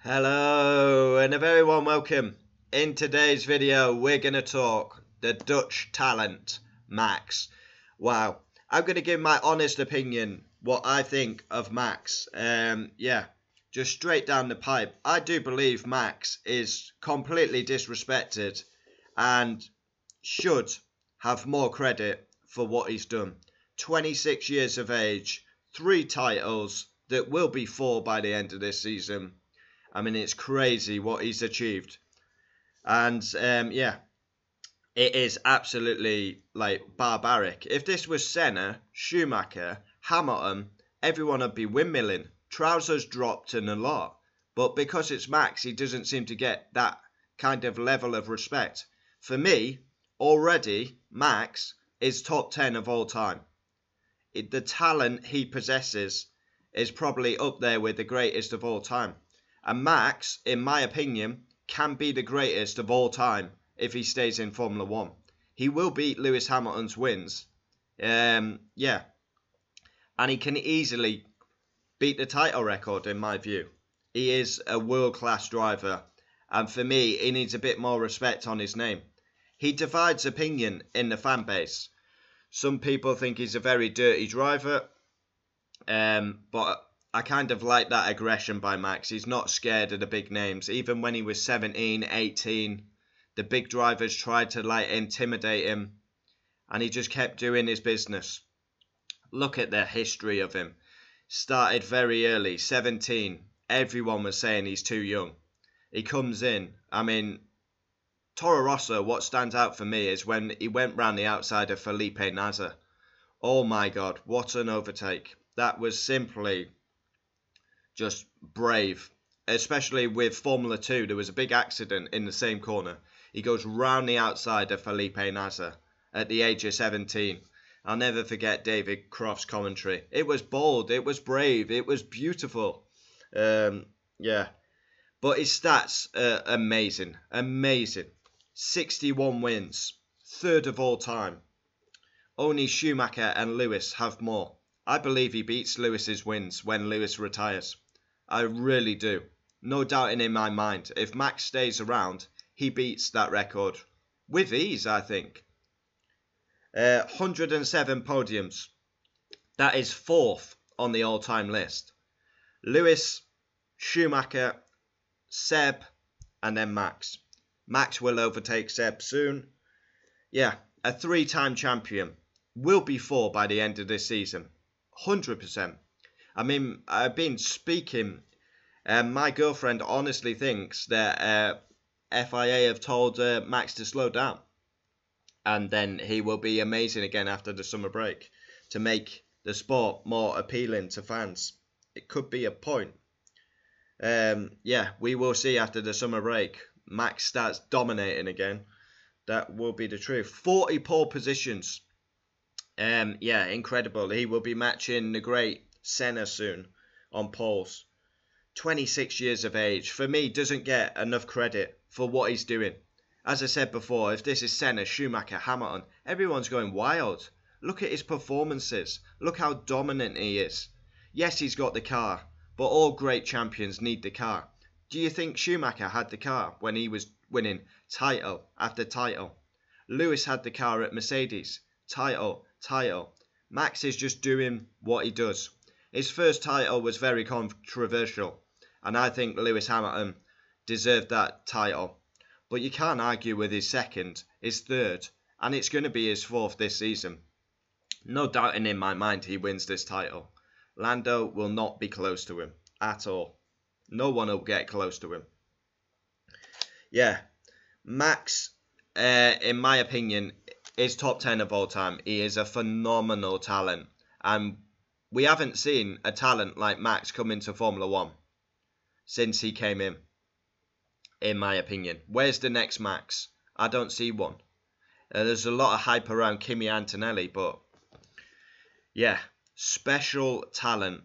Hello and a very warm welcome. In today's video we're going to talk the Dutch talent Max. Wow, I'm going to give my honest opinion what I think of Max. Just straight down the pipe. I do believe Max is completely disrespected and should have more credit for what he's done. 26 years of age, 3 titles that will be 4 by the end of this season. I mean, it's crazy what he's achieved. And, it is absolutely, barbaric. If this was Senna, Schumacher, Hamilton, everyone would be windmilling. Trousers dropped and a lot. But because it's Max, he doesn't seem to get that kind of level of respect. For me, already, Max is top 10 of all time. The talent he possesses is probably up there with the greatest of all time. And Max, in my opinion, can be the greatest of all time if he stays in Formula 1. He will beat Lewis Hamilton's wins. And he can easily beat the title record, in my view. He is a world-class driver. And for me, he needs a bit more respect on his name. He divides opinion in the fan base. Some people think he's a very dirty driver. But I kind of like that aggression by Max. He's not scared of the big names. Even when he was 17, 18, the big drivers tried to intimidate him. And he just kept doing his business. Look at the history of him. Started very early, 17. Everyone was saying he's too young. He comes in. I mean, Toro Rosso, what stands out for me is when he went round the outside of Felipe Nasr. Oh my God, what an overtake. That was simply just brave, especially with Formula 2. There was a big accident in the same corner. He goes round the outside of Felipe Nasr at the age of 17. I'll never forget David Croft's commentary. It was bold, it was brave, it was beautiful. But his stats are amazing, amazing. 61 wins, 3rd of all time. Only Schumacher and Lewis have more. I believe he beats Lewis's wins when Lewis retires. I really do. No doubting in my mind. If Max stays around, he beats that record. With ease, I think. 107 podiums. That is 4th on the all-time list. Lewis, Schumacher, Seb, and then Max. Max will overtake Seb soon. Yeah, a 3-time champion. Will be 4 by the end of this season. 100%. I mean, I've been speaking, and my girlfriend honestly thinks that FIA have told Max to slow down. And then he will be amazing again after the summer break to make the sport more appealing to fans. It could be a point. We will see after the summer break. Max starts dominating again. That will be the truth. 40 pole positions. Incredible. He will be matching the great Senna soon on poles. 26 years of age. For me, doesn't get enough credit for what he's doing. As I said before, if this is Senna, Schumacher, Hamilton, everyone's going wild. Look at his performances. Look how dominant he is. Yes, he's got the car, but all great champions need the car. Do you think Schumacher had the car when he was winning title after title? Lewis had the car at Mercedes. Title. Max is just doing what he does. His first title was very controversial, and I think Lewis Hamilton deserved that title. But you can't argue with his second, his third, and it's going to be his 4th this season. No doubting in my mind he wins this title. Lando will not be close to him at all. No one will get close to him. Yeah, Max, in my opinion, is top 10 of all time. He is a phenomenal talent. And we haven't seen a talent like Max come into Formula 1 since he came in my opinion. Where's the next Max? I don't see one. There's a lot of hype around Kimi Antonelli, but yeah, special talent.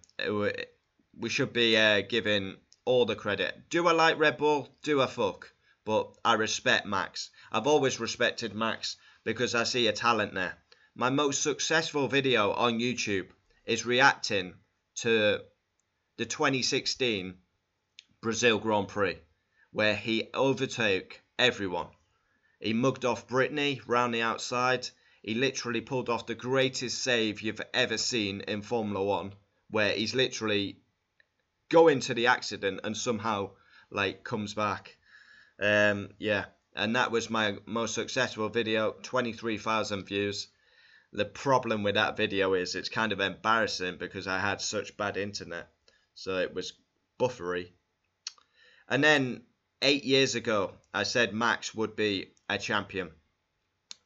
We should be giving all the credit. Do I like Red Bull? Do I fuck? But I respect Max. I've always respected Max because I see a talent there. My most successful video on YouTube is reacting to the 2016 Brazil Grand Prix, where he overtook everyone. He mugged off Brittany round the outside. He literally pulled off the greatest save you've ever seen in Formula One, where he's literally going to the accident and somehow like comes back. Yeah, and that was my most successful video, 23,000 views. The problem with that video is it's kind of embarrassing because I had such bad internet, so it was buffery. And then 8 years ago, I said Max would be a champion.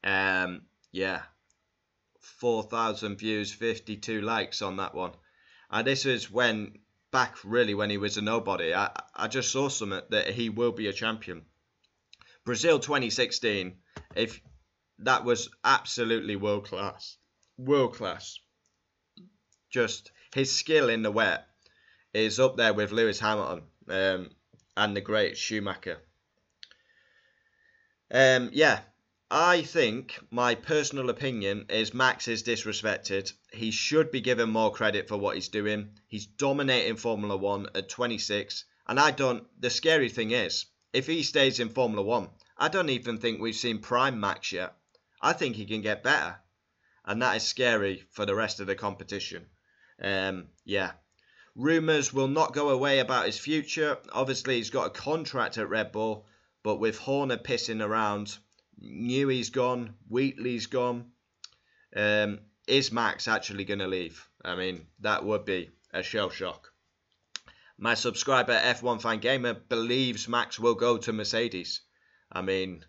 Yeah, 4,000 views, 52 likes on that one. And this is when, back really when he was a nobody. I just saw something that he will be a champion. Brazil 2016, if that was absolutely world class. World class. Just his skill in the wet is up there with Lewis Hamilton and the great Schumacher. Yeah, I think my personal opinion is Max is disrespected. He should be given more credit for what he's doing. He's dominating Formula 1 at 26. And the scary thing is, if he stays in Formula 1, I don't even think we've seen prime Max yet. I think he can get better. And that is scary for the rest of the competition. Yeah. Rumours will not go away about his future. Obviously, he's got a contract at Red Bull. But with Horner pissing around, Newey's gone, Wheatley's gone. Is Max actually going to leave? I mean, that would be a shell shock. My subscriber F1 Fan Gamer believes Max will go to Mercedes. I mean,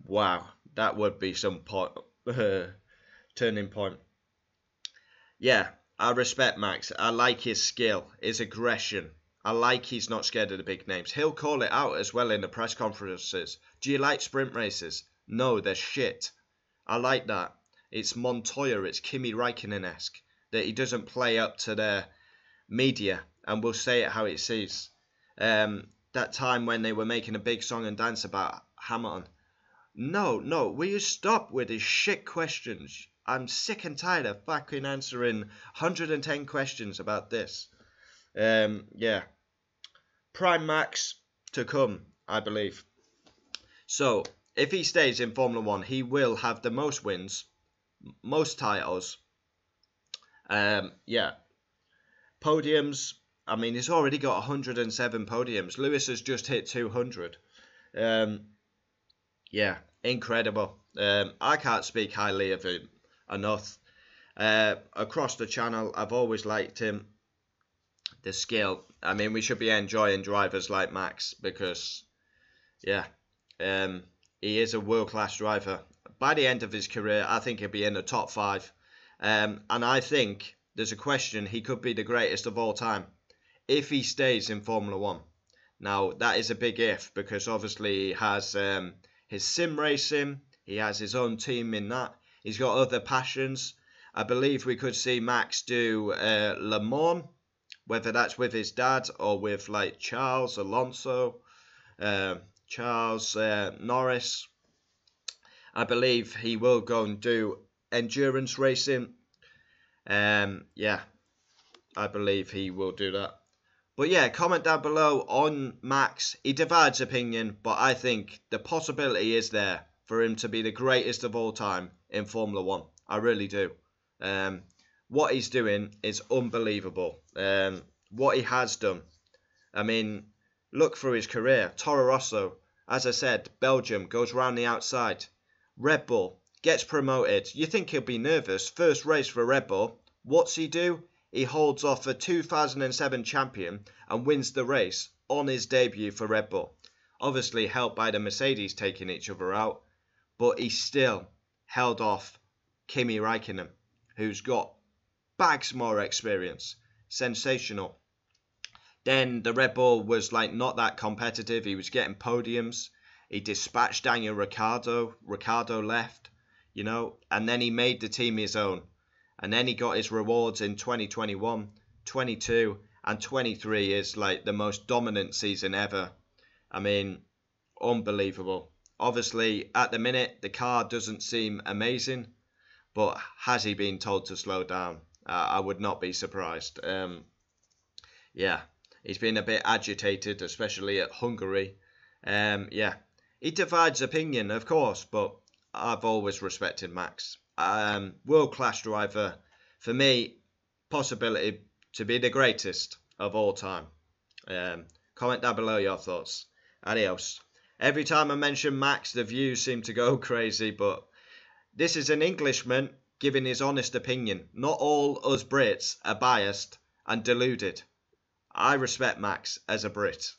wow, that would be some turning point. Yeah, I respect Max. I like his skill, his aggression. I like he's not scared of the big names. He'll call it out as well in the press conferences. Do you like sprint races? No, they're shit. I like that. It's Montoya, it's Kimi Räikkönen-esque. That he doesn't play up to the media and will say it how it sees. That time when they were making a big song and dance about Hamilton. No, will you stop with these shit questions? I'm sick and tired of fucking answering 110 questions about this. Yeah. Prime Max to come, I believe. So, if he stays in Formula 1, he will have the most wins, most titles. Yeah. Podiums, I mean, he's already got 107 podiums. Lewis has just hit 200. Yeah, incredible. I can't speak highly of him enough. Across the channel, I've always liked him. The skill. I mean, we should be enjoying drivers like Max because, yeah, he is a world-class driver. By the end of his career, I think he'll be in the top 5. And I think there's a question he could be the greatest of all time if he stays in Formula 1. Now, that is a big if because obviously he has his sim racing. He has his own team in that. He's got other passions. I believe we could see Max do Le Mans. Whether that's with his dad or with like Charles Alonso, Charles Norris. I believe he will go and do endurance racing. Yeah, I believe he will do that. But yeah, comment down below on Max. He divides opinion, but I think the possibility is there for him to be the greatest of all time in Formula 1. I really do. What he's doing is unbelievable. What he has done. I mean, look through his career. Toro Rosso, as I said, Belgium, goes round the outside. Red Bull, gets promoted. You think he'll be nervous. First race for Red Bull. What's he do? He holds off a 2007 champion and wins the race on his debut for Red Bull. Obviously helped by the Mercedes taking each other out. But he still held off Kimi Räikkönen, who's got bags more experience. Sensational. Then the Red Bull was like not that competitive. He was getting podiums. He dispatched Daniel Ricciardo. Ricciardo left, you know, and then he made the team his own. And then he got his rewards in 2021, 22, and 23 is like the most dominant season ever. I mean, unbelievable. Obviously, at the minute, the car doesn't seem amazing, but has he been told to slow down? I would not be surprised. Yeah, He's been a bit agitated, especially at Hungary. Yeah, he divides opinion, of course, but I've always respected Max. World-class driver. For me, possibility to be the greatest of all time. Comment down below your thoughts. Adios. Every time I mention Max, the views seem to go crazy, but this is an Englishman giving his honest opinion. Not all us Brits are biased and deluded. I respect Max as a Brit.